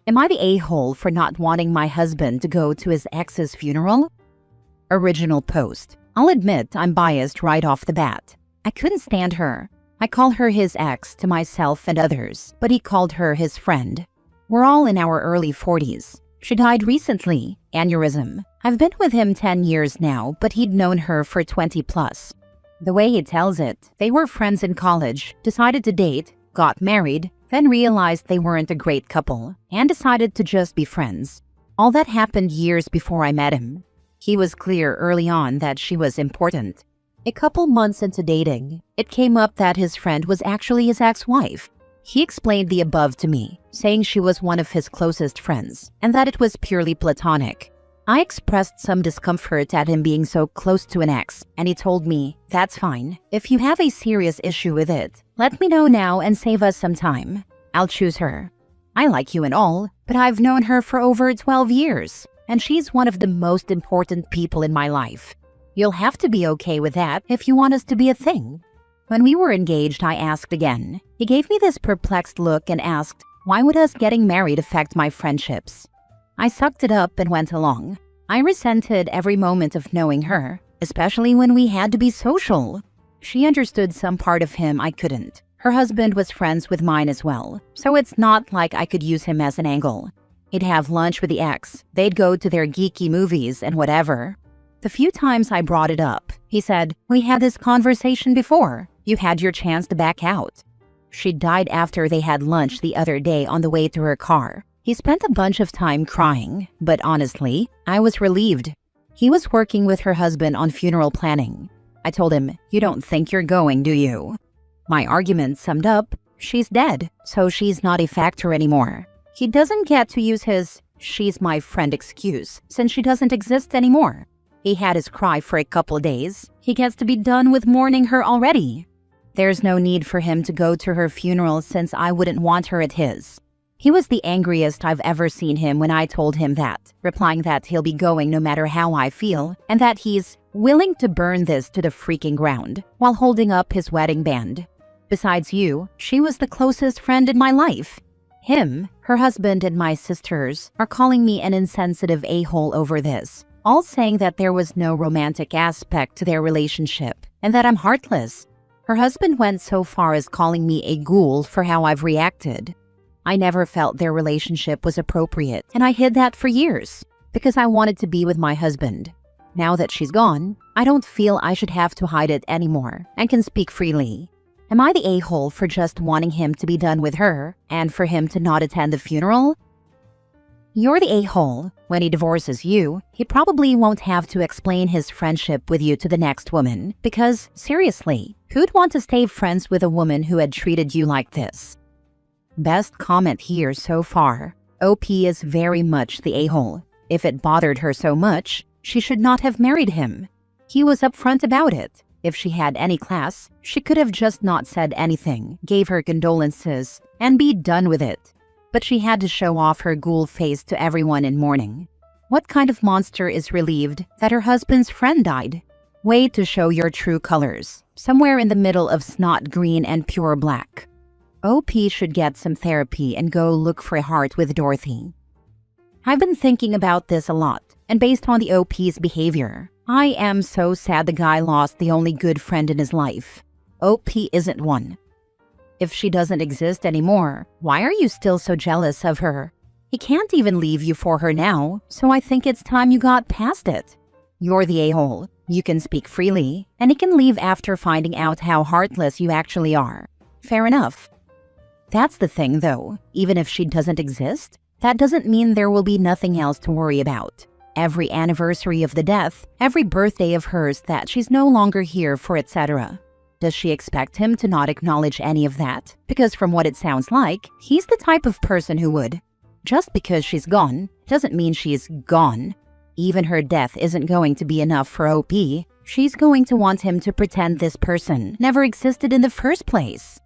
Am I the a-hole for not wanting my husband to go to his ex's funeral? Original post. I'll admit I'm biased right off the bat. I couldn't stand her. I call her his ex to myself and others, but he called her his friend. We're all in our early 40s. She died recently, aneurysm. I've been with him 10 years now, but he'd known her for 20 plus. The way he tells it, they were friends in college, decided to date, got married, then realized they weren't a great couple, and decided to just be friends. All that happened years before I met him. He was clear early on that she was important. A couple months into dating, it came up that his friend was actually his ex-wife. He explained the above to me, saying she was one of his closest friends, and that it was purely platonic. I expressed some discomfort at him being so close to an ex, and he told me, "That's fine. If you have a serious issue with it, let me know now and save us some time. I'll choose her. I like you and all, but I've known her for over 12 years, and she's one of the most important people in my life. You'll have to be okay with that if you want us to be a thing." When we were engaged, I asked again. He gave me this perplexed look and asked, why would us getting married affect my friendships? I sucked it up and went along. I resented every moment of knowing her, especially when we had to be social. She understood some part of him I couldn't. Her husband was friends with mine as well, so it's not like I could use him as an angle. He'd have lunch with the ex, they'd go to their geeky movies and whatever. The few times I brought it up, he said, "We had this conversation before. You had your chance to back out." She died after they had lunch the other day on the way to her car. He spent a bunch of time crying, but honestly, I was relieved. He was working with her husband on funeral planning. I told him, "You don't think you're going, do you?" My argument summed up, she's dead, so she's not a factor anymore. He doesn't get to use his "she's my friend" excuse, since she doesn't exist anymore. He had his cry for a couple days. He gets to be done with mourning her already. There's no need for him to go to her funeral since I wouldn't want her at his. He was the angriest I've ever seen him when I told him that, replying that he'll be going no matter how I feel, and that he's willing to burn this to the freaking ground, while holding up his wedding band. Besides you, she was the closest friend in my life. Him, her husband, and my sisters are calling me an insensitive a-hole over this, all saying that there was no romantic aspect to their relationship, and that I'm heartless. Her husband went so far as calling me a ghoul for how I've reacted. I never felt their relationship was appropriate, and I hid that for years, because I wanted to be with my husband. Now that she's gone, I don't feel I should have to hide it anymore, and can speak freely. Am I the a-hole for just wanting him to be done with her, and for him to not attend the funeral? You're the a-hole. When he divorces you, he probably won't have to explain his friendship with you to the next woman, because, seriously, who'd want to stay friends with a woman who had treated you like this? Best comment here so far. OP is very much the a-hole. If it bothered her so much, she should not have married him. He was upfront about it. If she had any class, she could have just not said anything, gave her condolences, and be done with it. But she had to show off her ghoul face to everyone in mourning. What kind of monster is relieved that her husband's friend died? Way to show your true colors, somewhere in the middle of snot green and pure black. OP should get some therapy and go look for a heart with Dorothy. I've been thinking about this a lot, and based on the OP's behavior, I am so sad the guy lost the only good friend in his life. OP isn't one. If she doesn't exist anymore, why are you still so jealous of her? He can't even leave you for her now, so I think it's time you got past it. You're the a-hole. You can speak freely, and he can leave after finding out how heartless you actually are. Fair enough. That's the thing, though. Even if she doesn't exist, that doesn't mean there will be nothing else to worry about. Every anniversary of the death, every birthday of hers that she's no longer here for, etc. Does she expect him to not acknowledge any of that? Because from what it sounds like, he's the type of person who would. Just because she's gone doesn't mean she's gone. Even her death isn't going to be enough for OP. She's going to want him to pretend this person never existed in the first place.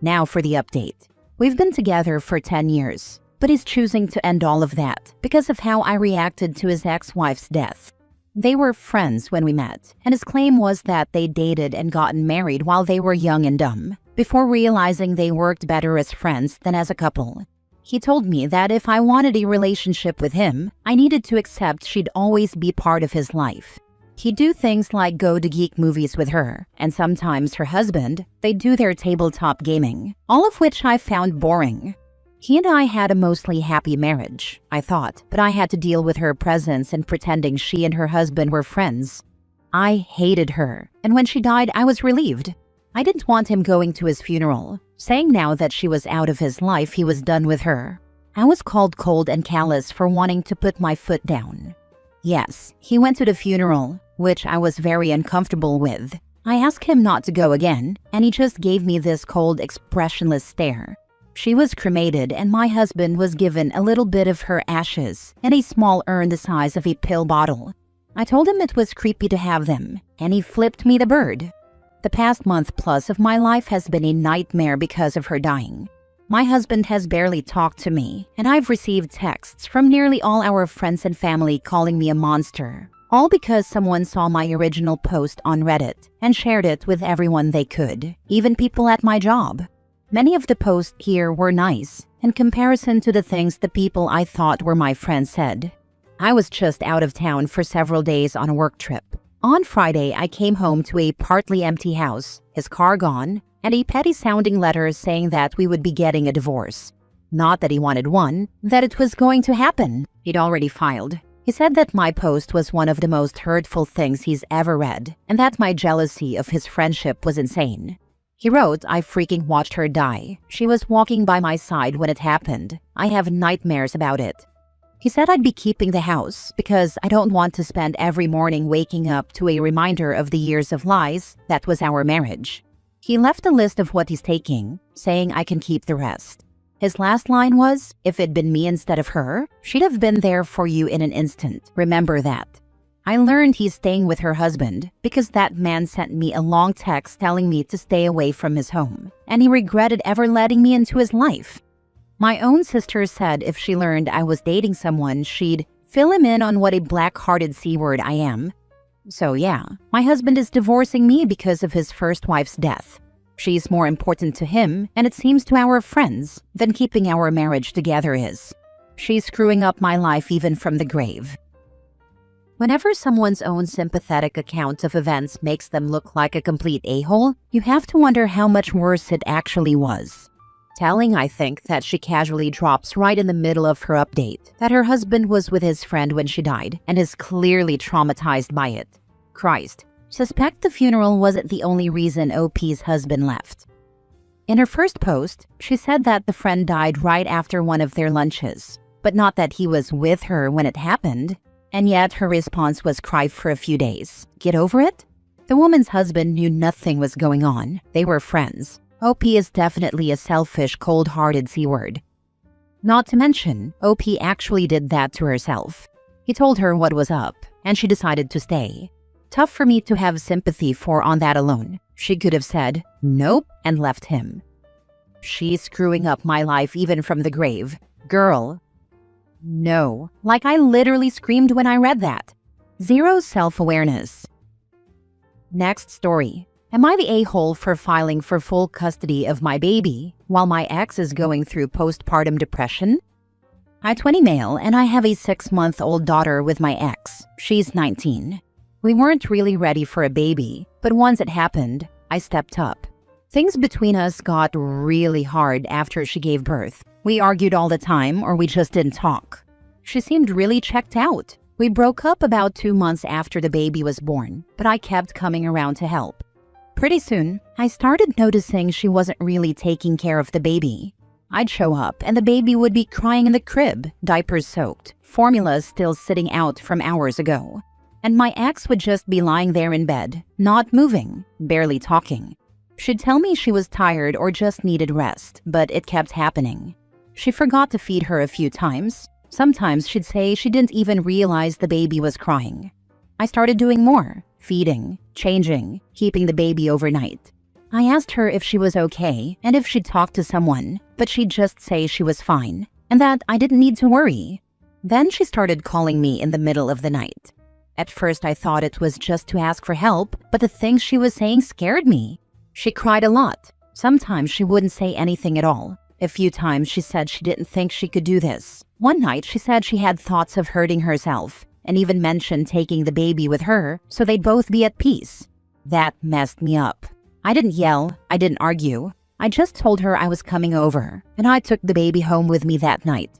Now for the update. We've been together for 10 years, but he's choosing to end all of that because of how I reacted to his ex-wife's death. They were friends when we met, and his claim was that they dated and gotten married while they were young and dumb, before realizing they worked better as friends than as a couple. He told me that if I wanted a relationship with him, I needed to accept she'd always be part of his life. He'd do things like go to geek movies with her, and sometimes her husband, they'd do their tabletop gaming, all of which I found boring. He and I had a mostly happy marriage, I thought, but I had to deal with her presence and pretending she and her husband were friends. I hated her, and when she died, I was relieved. I didn't want him going to his funeral, saying now that she was out of his life he was done with her. I was called cold and callous for wanting to put my foot down. Yes, he went to the funeral, which I was very uncomfortable with. I asked him not to go again, and he just gave me this cold, expressionless stare. She was cremated, and my husband was given a little bit of her ashes in a small urn the size of a pill bottle. I told him it was creepy to have them, and he flipped me the bird. The past month plus of my life has been a nightmare because of her dying. My husband has barely talked to me, and I've received texts from nearly all our friends and family calling me a monster. All because someone saw my original post on Reddit and shared it with everyone they could, even people at my job. Many of the posts here were nice, in comparison to the things the people I thought were my friends said. I was just out of town for several days on a work trip. On Friday, I came home to a partly empty house, his car gone, and a petty-sounding letter saying that we would be getting a divorce. Not that he wanted one, that it was going to happen. He'd already filed. He said that my post was one of the most hurtful things he's ever read, and that my jealousy of his friendship was insane. He wrote, I freaking watched her die. She was walking by my side when it happened. I have nightmares about it. He said I'd be keeping the house because I don't want to spend every morning waking up to a reminder of the years of lies that was our marriage. He left a list of what he's taking, saying I can keep the rest. His last line was, if it'd been me instead of her, she'd have been there for you in an instant. Remember that. I learned he's staying with her husband because that man sent me a long text telling me to stay away from his home, and he regretted ever letting me into his life. My own sister said if she learned I was dating someone, she'd fill him in on what a black-hearted C-word I am. So yeah, my husband is divorcing me because of his first wife's death. She's more important to him, and it seems to our friends, than keeping our marriage together is. She's screwing up my life even from the grave. Whenever someone's own sympathetic account of events makes them look like a complete a-hole, you have to wonder how much worse it actually was. Telling, I think, that she casually drops right in the middle of her update that her husband was with his friend when she died and is clearly traumatized by it. Christ. Suspect the funeral wasn't the only reason OP's husband left. In her first post, she said that the friend died right after one of their lunches, but not that he was with her when it happened. And yet her response was cry for a few days. Get over it? The woman's husband knew nothing was going on. They were friends. OP is definitely a selfish, cold-hearted C-word. Not to mention, OP actually did that to herself. He told her what was up, and she decided to stay. Tough for me to have sympathy for on that alone. She could have said, nope, and left him. She's screwing up my life even from the grave. Girl. No. Like I literally screamed when I read that. Zero self-awareness. Next story. Am I the a-hole for filing for full custody of my baby while my ex is going through postpartum depression? I'm 20 male and I have a 6-month-old daughter with my ex. She's 19. We weren't really ready for a baby, but once it happened, I stepped up. Things between us got really hard after she gave birth. We argued all the time or we just didn't talk. She seemed really checked out. We broke up about 2 months after the baby was born, but I kept coming around to help. Pretty soon, I started noticing she wasn't really taking care of the baby. I'd show up and the baby would be crying in the crib, diapers soaked, formula still sitting out from hours ago. And my ex would just be lying there in bed, not moving, barely talking. She'd tell me she was tired or just needed rest, but it kept happening. She forgot to feed her a few times. Sometimes she'd say she didn't even realize the baby was crying. I started doing more, feeding, changing, keeping the baby overnight. I asked her if she was okay and if she'd talked to someone, but she'd just say she was fine and that I didn't need to worry. Then she started calling me in the middle of the night. At first I thought it was just to ask for help, but the things she was saying scared me. She cried a lot. Sometimes she wouldn't say anything at all. A few times she said she didn't think she could do this. One night she said she had thoughts of hurting herself and even mentioned taking the baby with her so they'd both be at peace. That messed me up. I didn't yell, I didn't argue. I just told her I was coming over, and I took the baby home with me that night.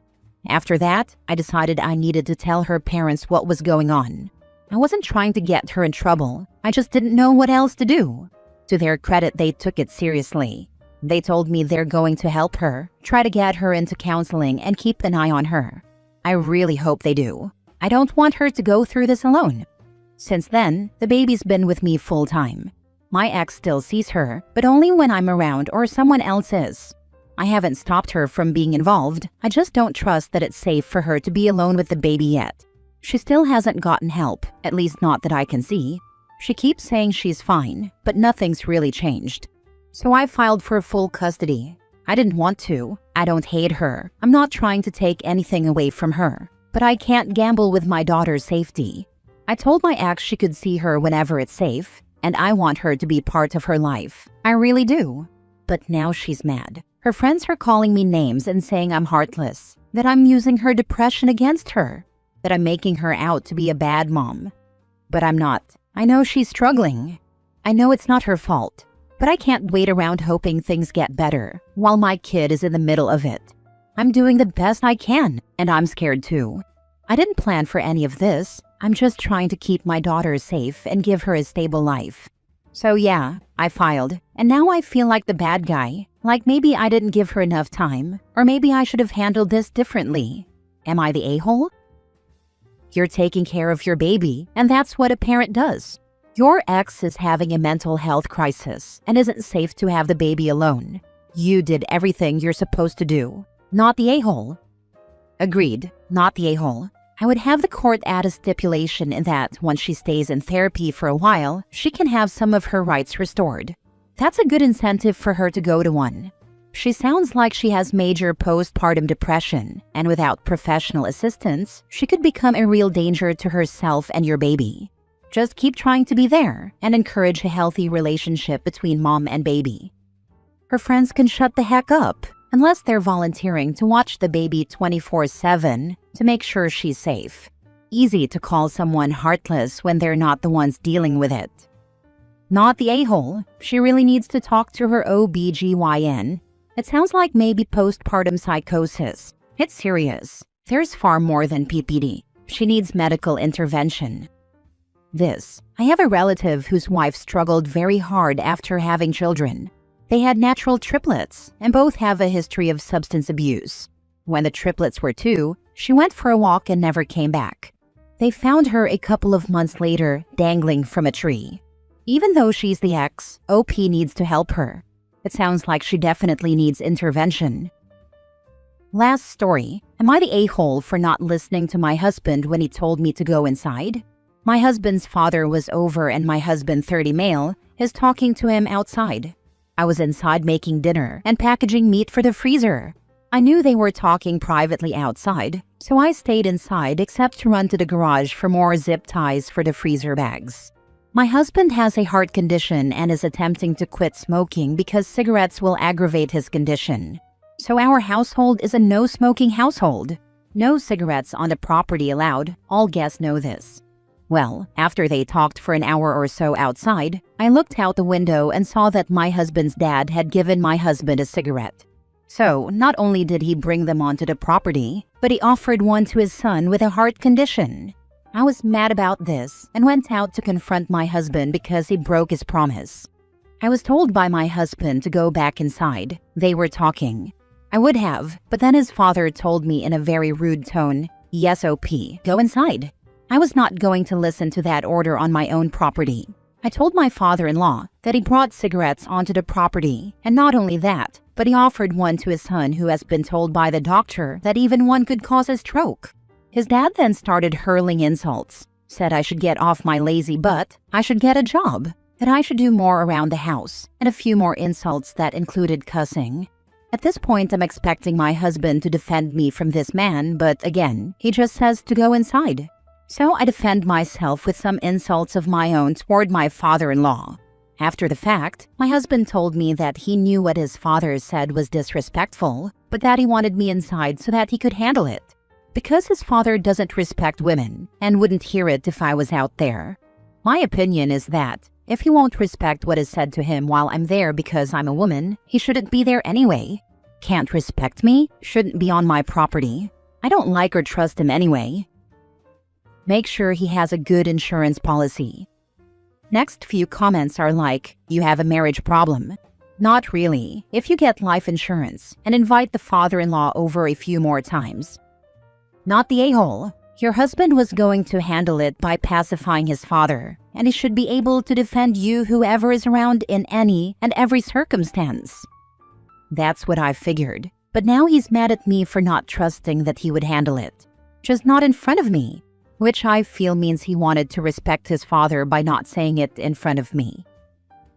After that, I decided I needed to tell her parents what was going on. I wasn't trying to get her in trouble, I just didn't know what else to do. To their credit, they took it seriously. They told me they're going to help her, try to get her into counseling, and keep an eye on her. I really hope they do. I don't want her to go through this alone. Since then, the baby's been with me full time. My ex still sees her, but only when I'm around or someone else is. I haven't stopped her from being involved, I just don't trust that it's safe for her to be alone with the baby yet. She still hasn't gotten help, at least not that I can see. She keeps saying she's fine, but nothing's really changed. So I filed for full custody. I didn't want to. I don't hate her. I'm not trying to take anything away from her. But I can't gamble with my daughter's safety. I told my ex she could see her whenever it's safe, and I want her to be part of her life. I really do. But now she's mad. Her friends are calling me names and saying I'm heartless, that I'm using her depression against her, that I'm making her out to be a bad mom. But I'm not. I know she's struggling. I know it's not her fault. But I can't wait around hoping things get better while my kid is in the middle of it. I'm doing the best I can, and I'm scared too. I didn't plan for any of this. I'm just trying to keep my daughter safe and give her a stable life. So yeah, I filed, and now I feel like the bad guy. Like maybe I didn't give her enough time, or maybe I should have handled this differently. Am I the a-hole? You're taking care of your baby, and that's what a parent does. Your ex is having a mental health crisis and isn't safe to have the baby alone. You did everything you're supposed to do. Not the a-hole. Agreed, not the a-hole. I would have the court add a stipulation in that once she stays in therapy for a while, she can have some of her rights restored. That's a good incentive for her to go to one. She sounds like she has major postpartum depression, and without professional assistance, she could become a real danger to herself and your baby. Just keep trying to be there and encourage a healthy relationship between mom and baby. Her friends can shut the heck up, unless they're volunteering to watch the baby 24/7 to make sure she's safe. Easy to call someone heartless when they're not the ones dealing with it. Not the a-hole. She really needs to talk to her OBGYN. It sounds like maybe postpartum psychosis. It's serious. There's far more than PPD. She needs medical intervention. I have a relative whose wife struggled very hard after having children. They had natural triplets, and both have a history of substance abuse. When the triplets were 2, she went for a walk and never came back. They found her a couple of months later, dangling from a tree. Even though she's the ex, OP needs to help her. It sounds like she definitely needs intervention. Last story. Am I the a-hole for not listening to my husband when he told me to go inside? My husband's father was over and my husband, 30 male, is talking to him outside. I was inside making dinner and packaging meat for the freezer. I knew they were talking privately outside, so I stayed inside except to run to the garage for more zip ties for the freezer bags. My husband has a heart condition and is attempting to quit smoking because cigarettes will aggravate his condition. So our household is a no-smoking household. No cigarettes on the property allowed. All guests know this. Well, after they talked for an hour or so outside, I looked out the window and saw that my husband's dad had given my husband a cigarette. So, not only did he bring them onto the property, but he offered one to his son with a heart condition. I was mad about this and went out to confront my husband because he broke his promise. I was told by my husband to go back inside. They were talking. I would have, but then his father told me in a very rude tone, "Yes, OP, go inside." I was not going to listen to that order on my own property. I told my father-in-law that he brought cigarettes onto the property, and not only that, but he offered one to his son who has been told by the doctor that even one could cause a stroke. His dad then started hurling insults, said I should get off my lazy butt, I should get a job, that I should do more around the house, and a few more insults that included cussing. At this point, I'm expecting my husband to defend me from this man, but again, he just says to go inside. So I defend myself with some insults of my own toward my father-in-law. After the fact, my husband told me that he knew what his father said was disrespectful, but that he wanted me inside so that he could handle it. Because his father doesn't respect women and wouldn't hear it if I was out there. My opinion is that if he won't respect what is said to him while I'm there because I'm a woman, he shouldn't be there anyway. Can't respect me, shouldn't be on my property. I don't like or trust him anyway. Make sure he has a good insurance policy. Next few comments are like, you have a marriage problem. Not really, if you get life insurance and invite the father-in-law over a few more times. Not the a-hole. Your husband was going to handle it by pacifying his father, and he should be able to defend you whoever is around in any and every circumstance. That's what I figured, but now he's mad at me for not trusting that he would handle it. Just not in front of me, which I feel means he wanted to respect his father by not saying it in front of me.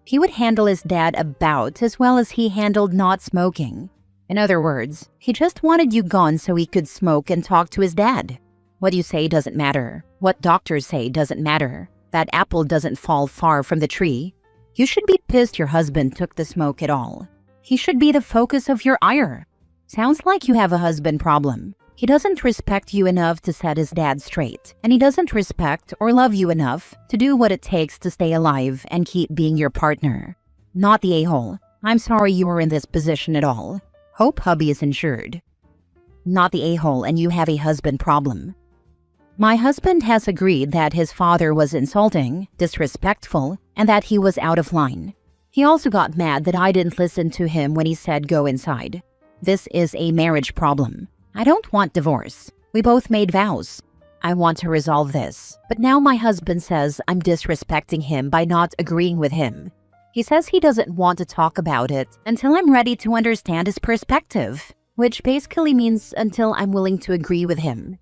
He would handle his dad about as well as he handled not smoking. In other words, he just wanted you gone so he could smoke and talk to his dad. What you say doesn't matter. What doctors say doesn't matter. That apple doesn't fall far from the tree. You should be pissed your husband took the smoke at all. He should be the focus of your ire. Sounds like you have a husband problem. He doesn't respect you enough to set his dad straight, and he doesn't respect or love you enough to do what it takes to stay alive and keep being your partner. Not the a-hole. I'm sorry you were in this position at all. Hope hubby is insured. Not the a-hole and you have a husband problem. My husband has agreed that his father was insulting, disrespectful, and that he was out of line. He also got mad that I didn't listen to him when he said go inside. This is a marriage problem. I don't want divorce. We both made vows. I want to resolve this, but now my husband says I'm disrespecting him by not agreeing with him. He says he doesn't want to talk about it until I'm ready to understand his perspective, which basically means until I'm willing to agree with him.